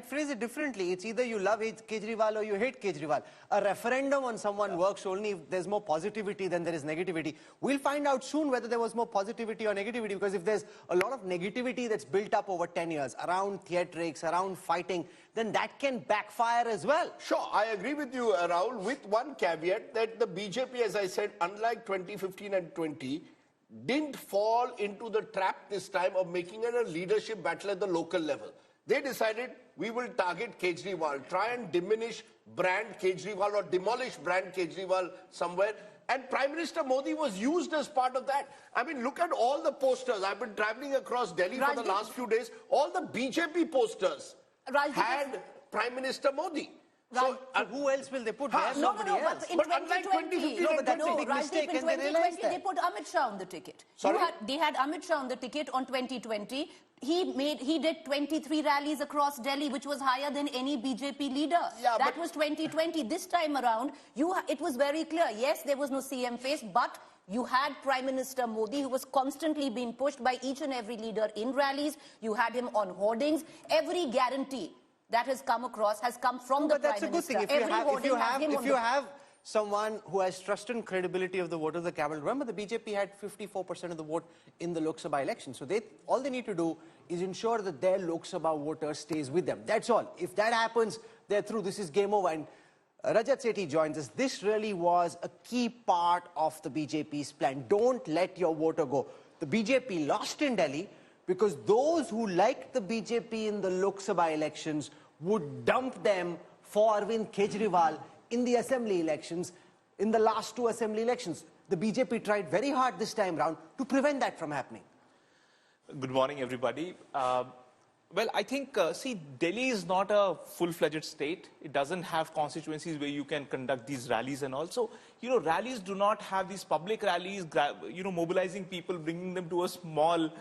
phrase it differently. It's either you love Kejriwal or you hate Kejriwal. A referendum on someone works only if there's more positivity than there is negativity. We'll find out soon whether there was more positivity or negativity, because if there's a lot of negativity that's built up over 10 years around theatrics, around fighting, then that can backfire as well. Sure, I agree with you, Rahul, with one caveat that the BJP, as I said, unlike 2015 and 20, didn't fall into the trap this time of making it a leadership battle at the local level. They decided we will target Kejriwal, try and diminish brand Kejriwal or demolish brand Kejriwal somewhere. And Prime Minister Modi was used as part of that. I mean, look at all the posters. I've been traveling across Delhi for the last few days. All the BJP posters had Prime Minister Modi. So who else will they put? No, but in 2020, they put Amit Shah on the ticket. They had Amit Shah on the ticket on 2020. He did 23 rallies across Delhi, which was higher than any BJP leader. Yeah, that was 2020. This time around, it was very clear. Yes, there was no CM face, but you had Prime Minister Modi, who was constantly being pushed by each and every leader in rallies. You had him on hoardings. Every guarantee that has come across has come from the Prime Minister. But that's a good thing. If you have someone who has trust and credibility of the voters of the cabinet. Remember, the BJP had 54% of the vote in the Lok Sabha election. So all they need to do is ensure that their Lok Sabha voter stays with them. That's all. If that happens, they're through. This is game over. And Rajat Sethi joins us. This really was a key part of the BJP's plan. Don't let your voter go. The BJP lost in Delhi because those who liked the BJP in the Lok Sabha elections would dump them for Arvind Kejriwal in the assembly elections, in the last two assembly elections. The BJP tried very hard this time round to prevent that from happening. Good morning, everybody. Well, I think, see, Delhi is not a full-fledged state. It doesn't have constituencies where you can conduct these rallies and also, rallies do not have these public rallies, mobilizing people, bringing them to a small,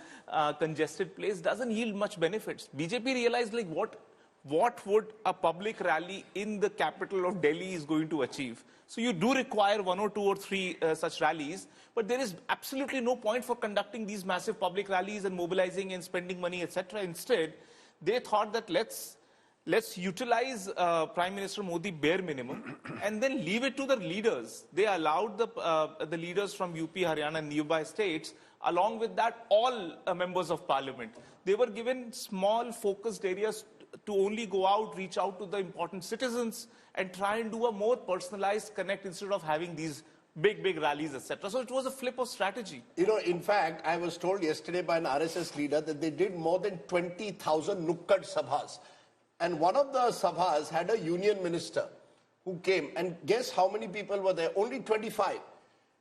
congested place doesn't yield much benefits. BJP realized, like, what would a public rally in the capital of Delhi is going to achieve? So you do require 1 or 2 or 3 such rallies, but there is absolutely no point for conducting these massive public rallies and mobilizing and spending money, etc. Instead, they thought that let's utilize Prime Minister Modi bare minimum and then leave it to the leaders. They allowed the leaders from UP, Haryana and nearby states, along with that all members of parliament. They were given small focused areas to only go out, reach out to the important citizens and try and do a more personalized connect instead of having these big rallies, etc. So it was a flip of strategy. In fact, I was told yesterday by an RSS leader that they did more than 20,000 Nukkad Sabhas. And one of the Sabhas had a union minister who came. And guess how many people were there? Only 25.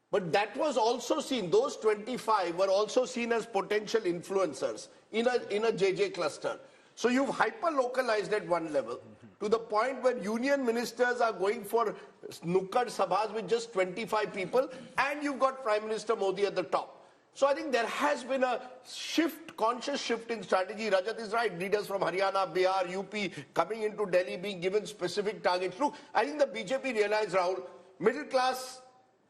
But that was also seen, those 25 were also seen as potential influencers in a JJ cluster. So you've hyper-localized at one level to the point where union ministers are going for Nukkad Sabhas with just 25 people and you've got Prime Minister Modi at the top. So I think there has been a shift, conscious shift in strategy. Rajat is right. Leaders from Haryana, Bihar, UP coming into Delhi being given specific targets. Look, I think the BJP realized, Rahul, middle class,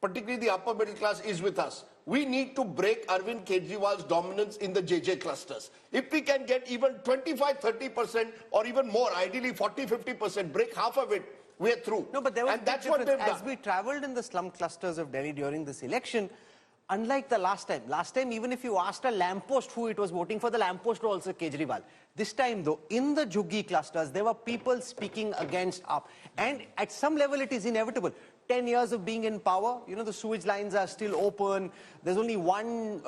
particularly the upper middle class, is with us. We need to break Arvind Kejriwal's dominance in the JJ clusters. If we can get even 25-30% or even more, ideally 40-50%, break half of it, we're through. No, but there was that's what they've done. As we travelled in the slum clusters of Delhi during this election, unlike the last time, even if you asked a lamppost who it was voting for, the lamppost was also Kejriwal. This time, though, in the Jhuggi clusters, there were people speaking against AAP. And at some level, it is inevitable. 10 years of being in power, the sewage lines are still open. There's only one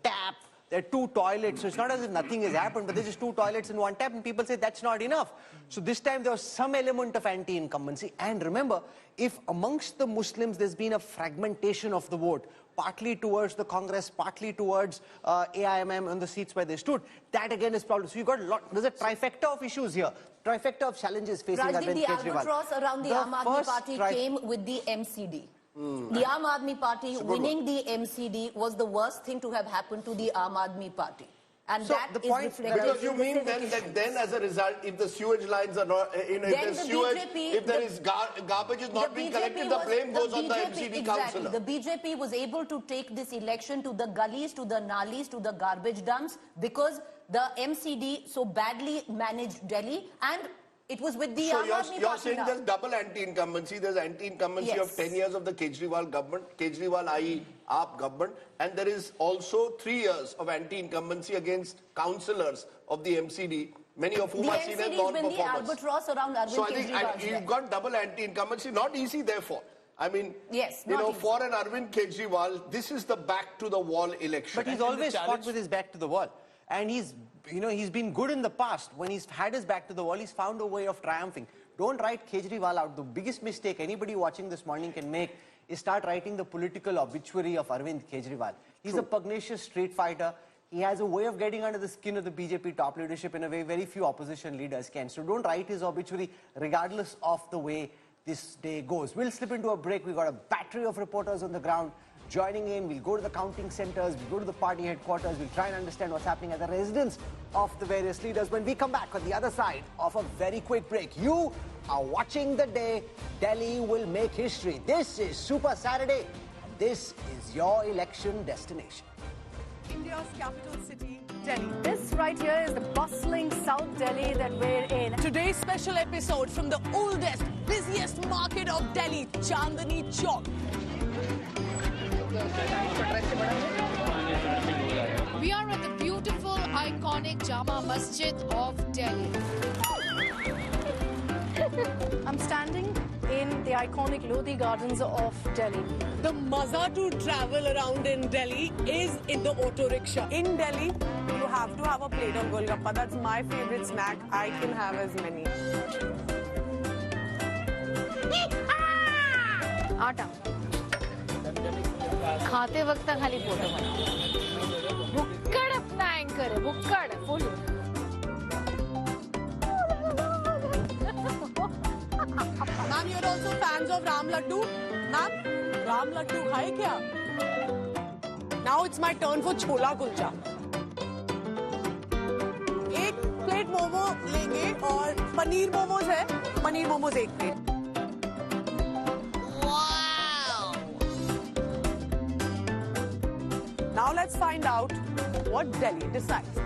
tap. There are 2 toilets. So it's not as if nothing has happened, but there's just 2 toilets and 1 tap. And people say that's not enough. So this time there was some element of anti-incumbency. And remember, if amongst the Muslims there's been a fragmentation of the vote, partly towards the Congress, partly towards AIMM on the seats where they stood, that again is problem. So you've got there's a trifecta of issues here. Trifecta of challenges facing Arvind Kejriwal. The albatross around the Aam Aadmi Party came with the MCD. The Aam Aadmi Party winning the MCD was the worst thing to have happened to the Aam Aadmi Party. And so that is reflected. Because you mean then as a result, if the sewage lines are not, if there is garbage is not being collected, the blame goes on the MCD councillor. The BJP was able to take this election to the gullies, to the nalis, to the garbage dumps because the MCD so badly managed Delhi and It was with the So Aadmi Party you're saying now. there's double anti-incumbency. There's anti-incumbency Yes. of 10 years of the Kejriwal government, Kejriwal i.e. AAP government, and there is also 3 years of anti-incumbency against councillors of the MCD, many of whom The are seen as MCD has been the non-performers. albatross around Arvind So I think Kejriwal's you've neck. got double anti-incumbency. Not easy, therefore. I mean, Yes, you not know, easy. for an Arvind Kejriwal, this is the back-to-the-wall election. But he's always fought with his back to the wall. And he's been good in the past. When he's had his back to the wall, he's found a way of triumphing. Don't write Kejriwal out. The biggest mistake anybody watching this morning can make is start writing the political obituary of Arvind Kejriwal. He's a pugnacious street fighter. He has a way of getting under the skin of the BJP top leadership in a way very few opposition leaders can. So don't write his obituary regardless of the way this day goes. We'll slip into a break. We've got a battery of reporters on the ground joining in. We'll go to the counting centers, we'll go to the party headquarters, we'll try and understand what's happening at the residence of the various leaders when we come back on the other side of a very quick break. You are watching the day Delhi will make history. This is Super Saturday, and this is your election destination. India's capital city, Delhi. This right here is the bustling South Delhi that we're in. Today's special episode from the oldest, busiest market of Delhi, Chandni Chowk. We are at the beautiful, iconic Jama Masjid of Delhi. I'm standing in the iconic Lodi Gardens of Delhi. The maza to travel around in Delhi is in the auto rickshaw. In Delhi, you have to have a plate of golgappa. That's my favorite snack. I can have as many. आटा खाते वक्त खाली photo बनाओ भुक्कड़ अपना anchor है भुक्कड़ full Ma'am, you're also fans of Ram Laddu? Ma'am, Ram Laddu खाए क्या? Now it's my turn for छोला कुलचा. एक प्लेट मोमो लेंगे और पनीर मोमोज है. पनीर मोमोज एक plate. Now let's find out what Delhi decides.